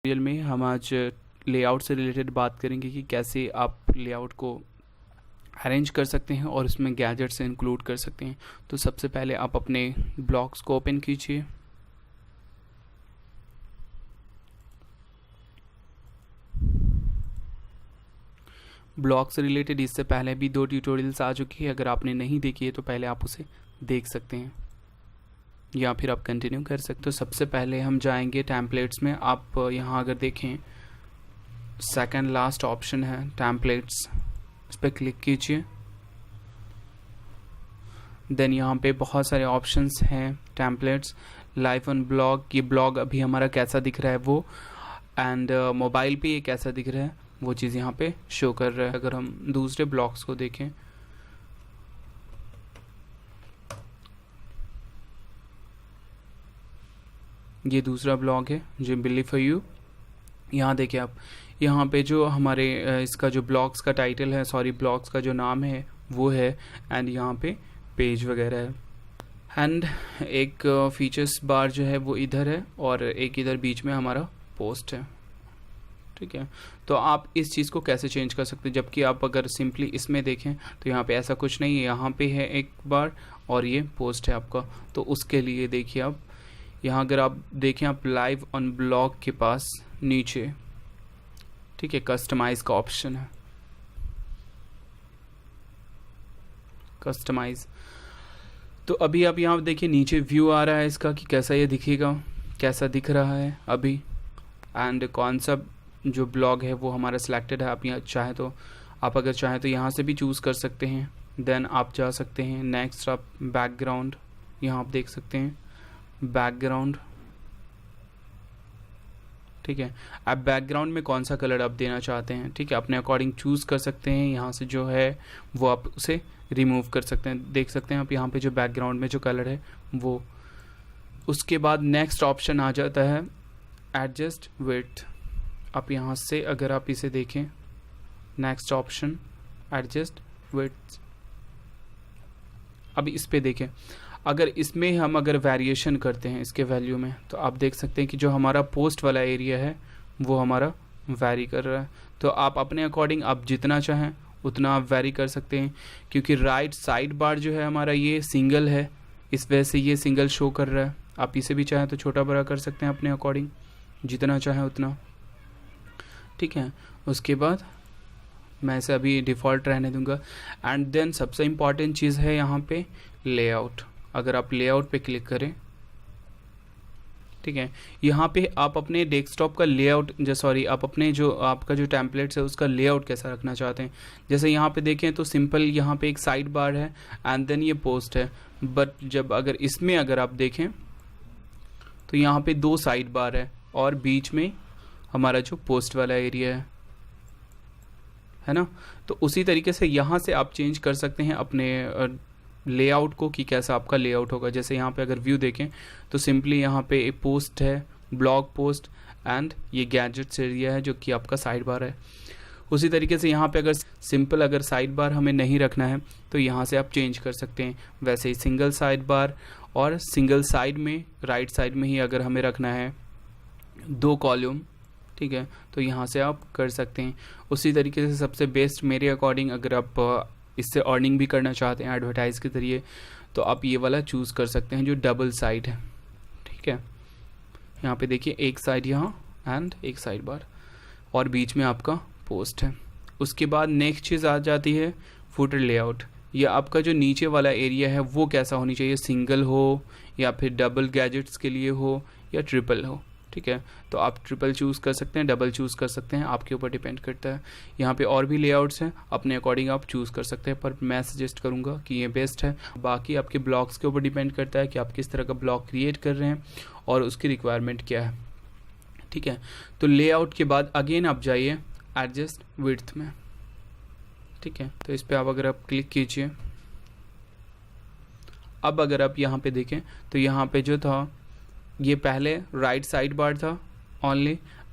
Tutorial में हम आज लेआउट से रिलेटेड बात करेंगे कि कैसे आप लेआउट को अरेंज कर सकते हैं और उसमें गैजेट्स इंक्लूड कर सकते हैं। तो सबसे पहले आप अपने ब्लॉक्स को ओपन कीजिए। ब्लॉक से रिलेटेड इससे पहले भी 2 ट्यूटोरियल्स आ चुकी है, अगर आपने नहीं देखी है तो पहले आप उसे देख सकते हैं या फिर आप कंटिन्यू कर सकते हो। सबसे पहले हम जाएंगे टेम्पलेट्स में। आप यहाँ अगर देखें सेकंड लास्ट ऑप्शन है टेम्पलेट्स, इस पर क्लिक कीजिए। देन यहाँ पे बहुत सारे ऑप्शंस हैं टेम्पलेट्स, लाइव ऑन ब्लॉग, ये ब्लॉग अभी हमारा कैसा दिख रहा है वो, एंड मोबाइल पे ये कैसा दिख रहा है वो चीज़ यहाँ पे शो कर रहा है। अगर हम दूसरे ब्लॉग्स को देखें, ये दूसरा ब्लॉग है जो बिलीव फॉर यू। यहाँ देखिए आप, यहाँ पे जो हमारे इसका जो ब्लॉग्स का टाइटल है, सॉरी ब्लॉग्स का जो नाम है वो है, एंड यहाँ पे पेज वगैरह है, एंड एक फीचर्स बार जो है वो इधर है और एक इधर बीच में हमारा पोस्ट है। ठीक है, तो आप इस चीज़ को कैसे चेंज कर सकते हैं, जबकि आप अगर सिंपली इसमें देखें तो यहाँ पे ऐसा कुछ नहीं है, यहाँ पे है एक बार और ये पोस्ट है आपका। तो उसके लिए देखिए आप यहाँ अगर आप देखें, आप लाइव ऑन ब्लॉग के पास नीचे, ठीक है, कस्टमाइज का ऑप्शन है, कस्टमाइज। तो अभी आप यहाँ देखिए नीचे व्यू आ रहा है इसका कि कैसा ये दिखेगा, कैसा दिख रहा है अभी, एंड कौन सा जो ब्लॉग है वो हमारा सिलेक्टेड है। आप यहाँ चाहे तो आप अगर चाहें तो यहाँ से भी चूज़ कर सकते हैं। देन आप जा सकते हैं नेक्स्ट, आप बैकग्राउंड, यहाँ आप देख सकते हैं बैकग्राउंड, ठीक है। आप बैकग्राउंड में कौन सा कलर आप देना चाहते हैं, ठीक है, अपने अकॉर्डिंग चूज़ कर सकते हैं। यहाँ से जो है वो आप उसे रिमूव कर सकते हैं, देख सकते हैं आप यहाँ पे जो बैकग्राउंड में जो कलर है वो। उसके बाद नेक्स्ट ऑप्शन आ जाता है एडजस्ट विड्थ। आप यहाँ से अगर आप इसे देखें, नेक्स्ट ऑप्शन एडजस्ट विड्थ। अब इस पे देखें, अगर इसमें हम अगर वेरिएशन करते हैं इसके वैल्यू में, तो आप देख सकते हैं कि जो हमारा पोस्ट वाला एरिया है वो हमारा वैरी कर रहा है। तो आप अपने अकॉर्डिंग आप जितना चाहें उतना आप वैरी कर सकते हैं, क्योंकि राइट साइड बार जो है हमारा ये सिंगल है, इस वजह से ये सिंगल शो कर रहा है। आप इसे भी चाहें तो छोटा बड़ा कर सकते हैं अपने अकॉर्डिंग, जितना चाहें उतना, ठीक है। उसके बाद मैं इसे अभी डिफ़ॉल्ट रहने दूंगा। एंड देन सबसे इम्पॉर्टेंट चीज़ है यहाँ पे लेआउट। अगर आप लेआउट पे क्लिक करें, ठीक है, यहाँ पे आप अपने डेस्कटॉप का लेआउट, सॉरी आप अपने जो आपका जो टेम्पलेट्स है उसका लेआउट कैसा रखना चाहते हैं। जैसे यहाँ पे देखें तो सिंपल यहाँ पे एक साइड बार है एंड देन ये पोस्ट है, बट जब अगर इसमें अगर आप देखें तो यहाँ पे 2 साइड बार है और बीच में हमारा जो पोस्ट वाला एरिया है ना। तो उसी तरीके से यहाँ से आप चेंज कर सकते हैं अपने लेआउट को कि कैसा आपका लेआउट होगा। जैसे यहाँ पे अगर व्यू देखें तो सिंपली यहाँ पे एक पोस्ट है, ब्लॉग पोस्ट, एंड ये गैजेट्स एरिया है जो कि आपका साइड बार है। उसी तरीके से यहाँ पे अगर सिंपल अगर साइड बार हमें नहीं रखना है तो यहाँ से आप चेंज कर सकते हैं। वैसे ही सिंगल साइड बार और सिंगल साइड में राइट साइड में ही अगर हमें रखना है 2 कॉलम, ठीक है, तो यहाँ से आप कर सकते हैं। उसी तरीके से सबसे बेस्ट मेरे अकॉर्डिंग अगर आप इससे अर्निंग भी करना चाहते हैं एडवर्टाइज के ज़रिए, तो आप ये वाला चूज़ कर सकते हैं जो डबल साइड है, ठीक है। यहाँ पे देखिए एक साइड यहाँ एंड एक साइड बार और बीच में आपका पोस्ट है। उसके बाद नेक्स्ट चीज़ आ जाती है फुटर लेआउट। ये आपका जो नीचे वाला एरिया है वो कैसा होनी चाहिए, सिंगल हो या फिर डबल गैजेट्स के लिए हो या ट्रिपल हो, ठीक है। तो आप ट्रिपल चूज़ कर सकते हैं, डबल चूज़ कर सकते हैं, आपके ऊपर डिपेंड करता है। यहाँ पे और भी लेआउट्स हैं, अपने अकॉर्डिंग आप चूज़ कर सकते हैं, पर मैं सजेस्ट करूँगा कि ये बेस्ट है। बाकी आपके ब्लॉग्स के ऊपर डिपेंड करता है कि आप किस तरह का ब्लॉग क्रिएट कर रहे हैं और उसकी रिक्वायरमेंट क्या है, ठीक है। तो लेआउट के बाद अगेन आप जाइए एडजस्ट विड्थ में, ठीक है। तो इस पर आप अगर आप क्लिक कीजिए, अब अगर आप यहाँ पे देखें तो यहाँ पे जो था ये पहले राइट साइड बार था ओनली,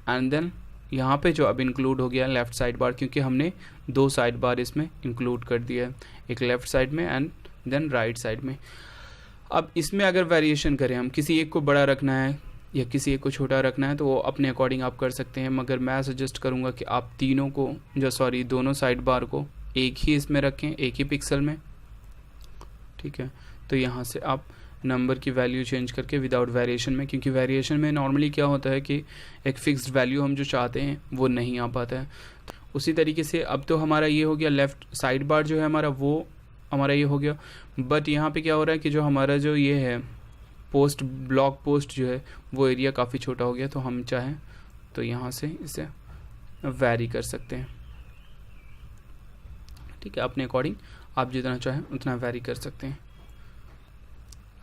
एंड देन यहाँ पे जो अब इंक्लूड हो गया लेफ़्ट साइड बार, क्योंकि हमने 2 साइड बार इसमें इंक्लूड कर दिया है, एक लेफ़्ट साइड में एंड देन राइट साइड में। अब इसमें अगर वेरिएशन करें, हम किसी एक को बड़ा रखना है या किसी एक को छोटा रखना है तो वो अपने अकॉर्डिंग आप कर सकते हैं, मगर मैं सजेस्ट करूँगा कि आप तीनों को दोनों साइड बार को एक ही इसमें रखें, एक ही पिक्सल में, ठीक है। तो यहाँ से आप नंबर की वैल्यू चेंज करके विदाउट वेरिएशन में, क्योंकि वेरिएशन में नॉर्मली क्या होता है कि एक फिक्स्ड वैल्यू हम जो चाहते हैं वो नहीं आ पाता है। उसी तरीके से अब तो हमारा ये हो गया, लेफ़्ट साइड बार जो है हमारा वो हमारा ये हो गया। बट यहाँ पे क्या हो रहा है कि जो हमारा जो ये है पोस्ट, ब्लॉग पोस्ट जो है वो एरिया काफ़ी छोटा हो गया, तो हम चाहें तो यहाँ से इसे वैरी कर सकते हैं, ठीक है। अपने अकॉर्डिंग आप जितना चाहें उतना वैरी कर सकते हैं।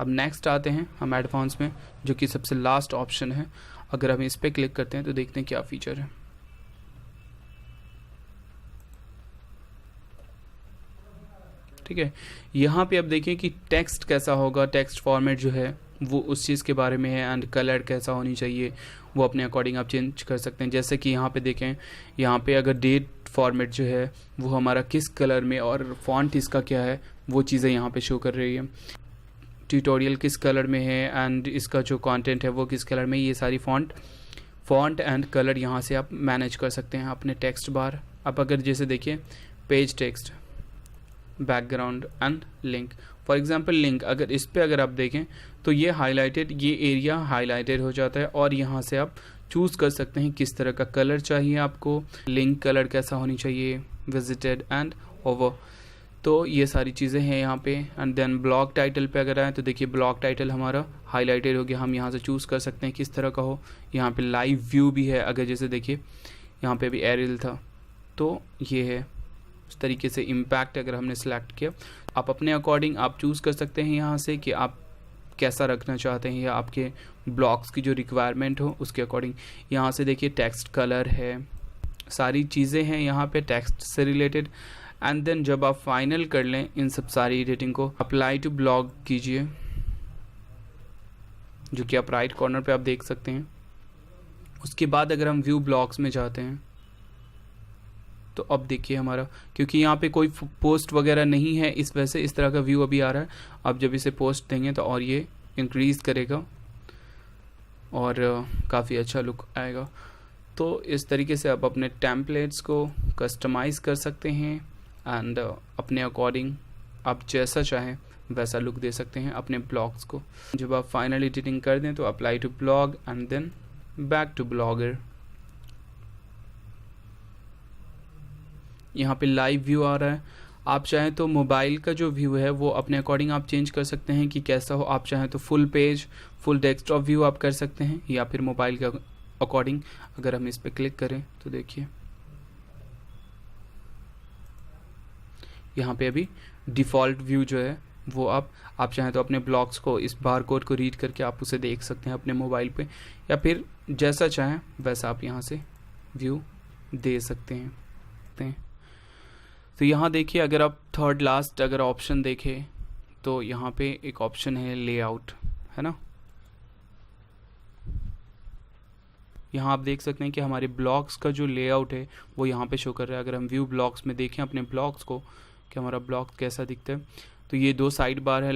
अब नेक्स्ट आते हैं हम एडवांस में, जो कि सबसे लास्ट ऑप्शन है। अगर हम इस पर क्लिक करते हैं तो देखते हैं क्या फीचर है। ठीक है, यहाँ पे अब देखें कि टेक्स्ट कैसा होगा, टेक्स्ट फॉर्मेट जो है वो उस चीज़ के बारे में है, एंड कलर कैसा होनी चाहिए वो अपने अकॉर्डिंग आप चेंज कर सकते हैं। जैसे कि यहाँ पे देखें, यहाँ पे अगर डेट फॉर्मेट जो है वो हमारा किस कलर में और फॉन्ट इसका क्या है वो चीज़ें यहाँ पे शो कर रही है। ट्यूटोरियल किस कलर में है एंड इसका जो कंटेंट है वो किस कलर में, ये सारी फॉन्ट एंड कलर यहाँ से आप मैनेज कर सकते हैं अपने टेक्स्ट बार। अब अगर जैसे देखिए page text, background and link, for example link, अगर इस पे अगर आप देखें तो ये हाईलाइटेड, ये एरिया हाईलाइटेड हो जाता है और यहाँ से आप चूज़ कर सकते हैं किस तरह का कलर चाहिए आपको, लिंक कलर कैसा होनी चाहिए, विजिटेड एंड ओवर। तो ये सारी चीज़ें हैं यहाँ पे। एंड देन ब्लॉग टाइटल पे अगर आए तो देखिए ब्लॉग टाइटल हमारा हाईलाइटेड हो गया, हम यहाँ से चूज़ कर सकते हैं किस तरह का हो। यहाँ पे लाइव व्यू भी है, अगर जैसे देखिए यहाँ पे भी एरियल था तो ये है। इस तरीके से इम्पैक्ट अगर हमने सेलेक्ट किया, आप अपने अकॉर्डिंग आप चूज़ कर सकते हैं यहाँ से कि आप कैसा रखना चाहते हैं या आपके ब्लॉग्स की जो रिक्वायरमेंट हो उसके अकॉर्डिंग। यहाँ से देखिए टेक्स्ट कलर है, सारी चीज़ें हैं यहाँ पे टेक्स्ट से रिलेटेड। एंड देन जब आप फाइनल कर लें इन सब सारी एडिटिंग को, अप्लाई टू ब्लॉग कीजिए, जो कि आप राइट कॉर्नर पे आप देख सकते हैं। उसके बाद अगर हम व्यू ब्लॉग्स में जाते हैं तो अब देखिए हमारा, क्योंकि यहाँ पे कोई पोस्ट वगैरह नहीं है इस वजह से इस तरह का व्यू अभी आ रहा है। अब जब इसे पोस्ट देंगे तो और ये इंक्रीज़ करेगा और काफ़ी अच्छा लुक आएगा। तो इस तरीके से आप अपने टेम्पलेट्स को कस्टमाइज़ कर सकते हैं एंड अपने अकॉर्डिंग आप जैसा चाहें वैसा लुक दे सकते हैं अपने ब्लॉग्स को। जब आप फाइनल एडिटिंग कर दें तो apply to blog and then back to blogger. यहाँ पे लाइव व्यू आ रहा है, आप चाहें तो मोबाइल का जो व्यू है वो अपने अकॉर्डिंग आप चेंज कर सकते हैं कि कैसा हो। आप चाहें तो full page, full desktop view आप कर सकते हैं, या फिर मोबाइल का अकॉर्डिंग अगर हम इस पर क्लिक करें तो देखिए यहाँ पे अभी डिफ़ॉल्ट व्यू जो है वो आप चाहें तो अपने ब्लॉग्स को, इस बार कोड को रीड करके आप उसे देख सकते हैं अपने मोबाइल पे, या फिर जैसा चाहें वैसा आप यहाँ से व्यू दे सकते हैं। तो यहाँ देखिए अगर आप थर्ड लास्ट अगर ऑप्शन देखें तो यहाँ पे एक ऑप्शन है लेआउट, है ना। यहाँ आप देख सकते हैं कि हमारे ब्लॉग्स का जो लेआउट है वो यहाँ पे शो कर रहा है। अगर हम व्यू ब्लॉग्स में देखें अपने ब्लॉग्स को कि हमारा ब्लॉग कैसा दिखता है, तो ये दो साइड बार है,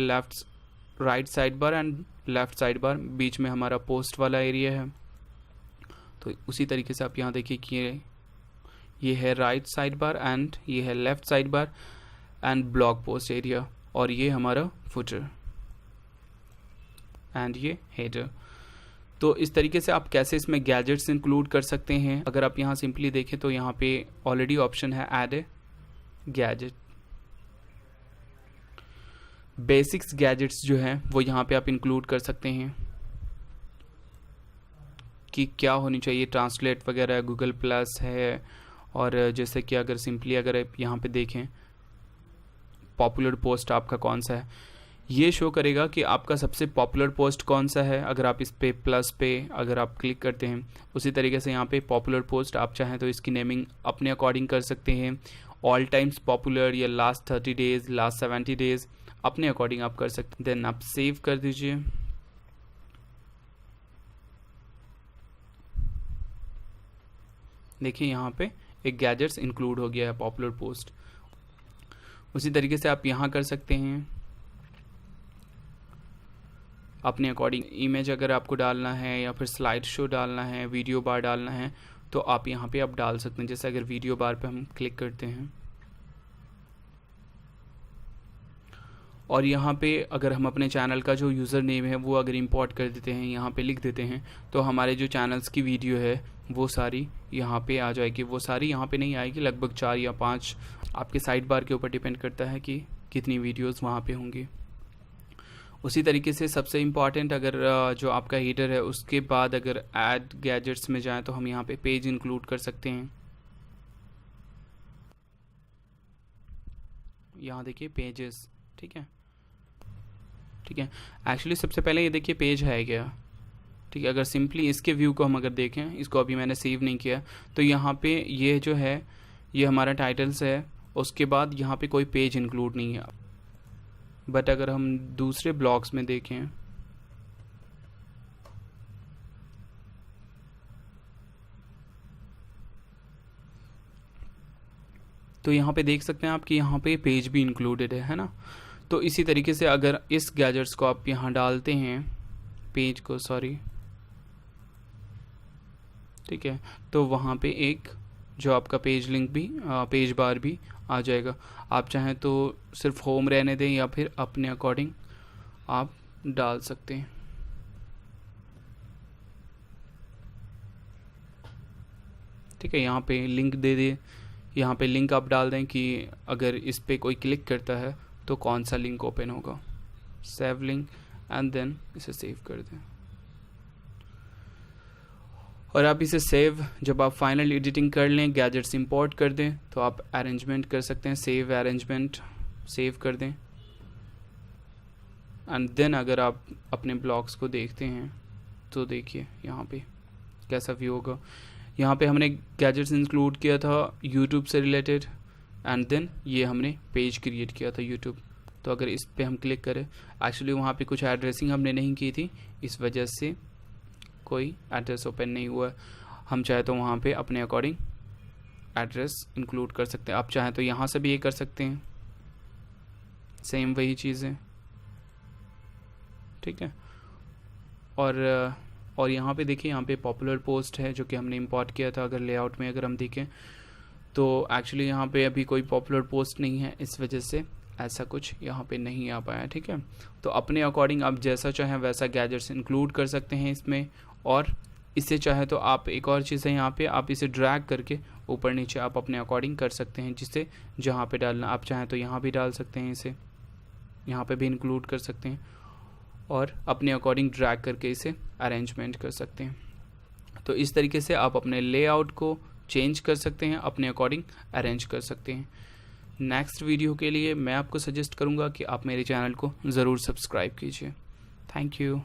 right side bar and left side bar, बीच में हमारा पोस्ट वाला एरिया है। तो उसी तरीके से आप यहाँ देखिए कि ये है राइट साइड बार एंड ये है left side bar and blog post area, और ये हमारा फुटर एंड ये हेडर। तो इस तरीके से आप कैसे इसमें गैजेट्स इंक्लूड कर सकते हैं। अगर आप यहाँ सिंपली देखें तो यहाँ पे ऑलरेडी ऑप्शन है add a gadget. Basics gadgets जो हैं वो यहाँ पे आप इंक्लूड कर सकते हैं कि क्या होनी चाहिए, ट्रांसलेट वगैरह, गूगल प्लस है, और जैसे कि अगर सिंपली अगर आप यहाँ पे देखें पॉपुलर पोस्ट आपका कौन सा है, ये शो करेगा कि आपका सबसे पॉपुलर पोस्ट कौन सा है। अगर आप इस पे प्लस पे अगर आप क्लिक करते हैं, उसी तरीके से यहाँ पे पॉपुलर पोस्ट आप चाहें तो इसकी नेमिंग अपने अकॉर्डिंग कर सकते हैं, ऑल टाइम्स पॉपुलर या लास्ट 30 डेज़, लास्ट 70 डेज़, अपने अकॉर्डिंग आप कर सकते हैं। देन आप सेव कर दीजिए। देखिए यहाँ पे एक गैजेट्स इंक्लूड हो गया है पॉपुलर पोस्ट। उसी तरीके से आप यहाँ कर सकते हैं। अपने अकॉर्डिंग इमेज अगर आपको डालना है या फिर स्लाइड शो डालना है, वीडियो बार डालना है, तो आप यहाँ पे आप डाल सकते हैं। जैसे अगर वीडियो बार पे हम क्लिक करते हैं और यहाँ पे अगर हम अपने चैनल का जो यूज़र नेम है वो अगर इंपोर्ट कर देते हैं, यहाँ पे लिख देते हैं, तो हमारे जो चैनल्स की वीडियो है वो सारी यहाँ पे आ जाएगी। वो सारी यहाँ पे नहीं आएगी, लगभग 4 या 5 आपके साइड बार के ऊपर डिपेंड करता है कि कितनी वीडियोस वहाँ पे होंगी। उसी तरीके से सबसे इम्पॉर्टेंट, अगर जो आपका हीडर है उसके बाद अगर ऐड गैजेट्स में जाएँ तो हम यहाँ पे पेज इंक्लूड कर सकते हैं। यहाँ देखिए पेजेस, ठीक है, ठीक है। एक्चुअली सबसे पहले ये देखिए पेज है क्या, ठीक है। अगर सिंपली इसके व्यू को हम अगर देखें, इसको अभी मैंने सेव नहीं किया, तो यहाँ पे ये जो है ये हमारा टाइटल्स है, उसके बाद यहाँ पे कोई पेज इंक्लूड नहीं है। बट अगर हम दूसरे ब्लॉग्स में देखें तो यहाँ पे देख सकते हैं आप कि यहाँ पे पेज भी इंक्लूडेड है ना। तो इसी तरीके से अगर इस गैजेट्स को आप यहाँ डालते हैं, पेज को, सॉरी, ठीक है, तो वहाँ पे एक जो आपका पेज लिंक भी, पेज बार भी आ जाएगा। आप चाहें तो सिर्फ होम रहने दें या फिर अपने अकॉर्डिंग आप डाल सकते हैं। ठीक है, यहाँ पे लिंक दे दें, यहाँ पे लिंक आप डाल दें कि अगर इस पे कोई क्लिक करता है तो कौन सा लिंक ओपन होगा। सेव लिंक एंड देन इसे सेव कर दें। और आप इसे सेव, जब आप फाइनल एडिटिंग कर लें, गैजेट्स इंपोर्ट कर दें, तो आप अरेंजमेंट कर सकते हैं, सेव अरेंजमेंट, सेव कर दें। एंड देन अगर आप अपने ब्लॉग्स को देखते हैं तो देखिए यहाँ पे कैसा व्यू होगा। यहाँ पे हमने गैजेट्स इंक्लूड किया था यूट्यूब से रिलेटेड, एंड देन ये हमने पेज क्रिएट किया था यूट्यूब। तो अगर इस पे हम क्लिक करें, एक्चुअली वहाँ पे कुछ एड्रेसिंग हमने नहीं की थी, इस वजह से कोई एड्रेस ओपन नहीं हुआ। हम चाहे तो वहाँ पे अपने अकॉर्डिंग एड्रेस इंक्लूड कर सकते हैं। आप चाहें तो यहाँ से भी ये कर सकते हैं, सेम वही चीज़ें, ठीक है। और यहाँ पे देखिए, यहाँ पे पॉपुलर पोस्ट है जो कि हमने इंपोर्ट किया था। अगर लेआउट में अगर हम देखें तो एक्चुअली यहाँ पे अभी कोई पॉपुलर पोस्ट नहीं है, इस वजह से ऐसा कुछ यहाँ पे नहीं आ पाया, ठीक है। तो अपने अकॉर्डिंग आप जैसा चाहें वैसा गैजेट्स इंक्लूड कर सकते हैं इसमें। और इससे चाहे तो आप एक और चीज़ है, यहाँ पे आप इसे ड्रैग करके ऊपर नीचे आप अपने अकॉर्डिंग कर सकते हैं, जिससे जहाँ पे डालना आप चाहें तो यहाँ भी डाल सकते हैं, इसे यहाँ पे भी इंक्लूड कर सकते हैं और अपने अकॉर्डिंग ड्रैग करके इसे अरेंजमेंट कर सकते हैं। तो इस तरीके से आप अपने लेआउट को चेंज कर सकते हैं, अपने अकॉर्डिंग अरेंज कर सकते हैं। नेक्स्ट वीडियो के लिए मैं आपको सजेस्ट करूंगा कि आप मेरे चैनल को ज़रूर सब्सक्राइब कीजिए। Thank you.